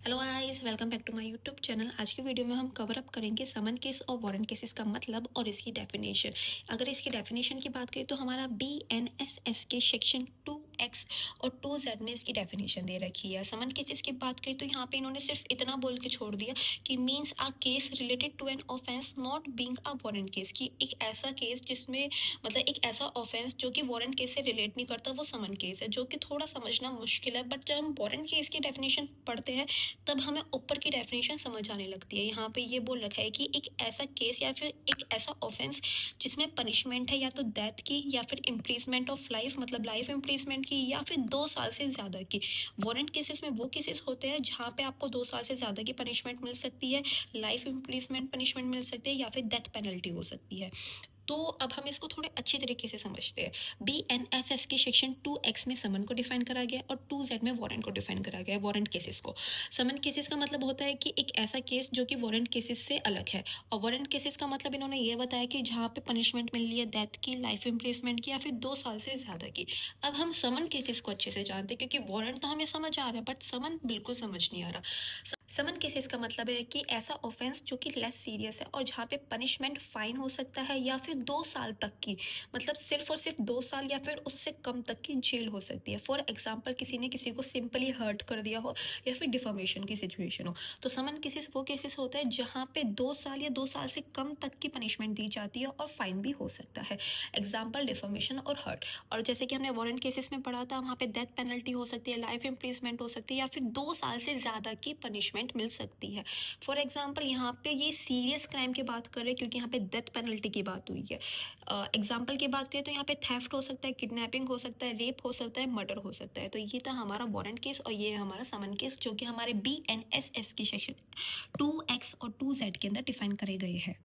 Hello guys, welcome back to my YouTube channel. आज की video में हम कवर अप करेंगे समन केस और वारंट केसेस का मतलब और इसकी डेफिनेशन। अगर इसकी डेफिनेशन की बात करें तो हमारा BNSS के सेक्शन 2X और 2Z में इसकी डेफिनेशन दे रखी है। समन केसेस की बात करें तो यहाँ पे इन्होंने सिर्फ इतना बोल के छोड़ दिया कि means a case related to an offence not being a warrant case, कि एक ऐसा केस जिसमें मतलब एक ऐसा ऑफेंस जो कि वारंट केस से रिलेट नहीं करता वो समन केस है, जो कि थोड़ा समझना मुश्किल है। बट जब हम वारंट केस की डेफिनेशन पढ़ते हैं तब हमें ऊपर की डेफिनेशन समझ आने लगती है। यहाँ पे ये बोल रखा है कि एक ऐसा केस या फिर एक ऐसा ऑफेंस जिसमें पनिशमेंट है या तो डेथ की या फिर इम्प्रीजमेंट ऑफ लाइफ, मतलब लाइफ इम्प्रीजमेंट की, या फिर 2 साल से ज़्यादा की। वारंट केसेस में वो केसेस होते हैं जहाँ पे आपको 2 साल से ज़्यादा की पनिशमेंट मिल सकती है, लाइफ इम्प्रीजमेंट पनिशमेंट मिल सकती है या फिर डेथ पेनल्टी हो सकती है। तो अब हम इसको थोड़े अच्छी तरीके से समझते हैं। BNSS के सेक्शन 2X में समन को डिफाइन करा गया और 2Z में वारंट को डिफाइन करा गया है, वारंट केसेस को। समन केसेस का मतलब होता है कि एक ऐसा केस जो कि वारंट केसेस से अलग है, और वारंट केसेस का मतलब इन्होंने ये बताया कि जहाँ पे पनिशमेंट मिल रही है डेथ की, लाइफ इम्प्रिजमेंट की या फिर 2 साल से ज़्यादा की। अब हम समन केसेस को अच्छे से जानते हैं क्योंकि वारंट तो हमें समझ आ रहा है बट समन बिल्कुल समझ नहीं आ रहा। समन केसेस का मतलब है कि ऐसा ऑफेंस जो कि लेस सीरियस है और जहाँ पे पनिशमेंट फाइन हो सकता है या फिर 2 साल तक की, मतलब सिर्फ और सिर्फ 2 साल या फिर उससे कम तक की जेल हो सकती है। फॉर एग्जाम्पल किसी ने किसी को सिंपली हर्ट कर दिया हो या फिर डिफॉर्मेशन की सिचुएशन हो, तो समन केसेस वो केसेस होते हैं जहाँ पे 2 साल या 2 साल से कम तक की पनिशमेंट दी जाती है और फाइन भी हो सकता है। एग्जाम्पल डिफॉर्मेशन और हर्ट। और जैसे कि हमने वारंट केसेस में पढ़ा था, वहाँ पे डेथ पेनल्टी हो सकती है, लाइफ इम्प्रिजमेंट हो सकती है या फिर 2 साल से ज़्यादा की पनिशमेंट मिल सकती है। फॉर एग्जाम्पल यहाँ पे ये सीरियस क्राइम की बात करें क्योंकि यहाँ पे डेथ पेनल्टी की बात हुई है। एग्जाम्पल की बात करें तो यहाँ पे थेफ्ट हो सकता है, किडनैपिंग हो सकता है, रेप हो सकता है, मर्डर हो सकता है। तो ये था हमारा वारंट केस और ये है हमारा समन केस, जो कि हमारे BNSS की सेक्शन 2X और 2Z के अंदर डिफाइन करे गए हैं।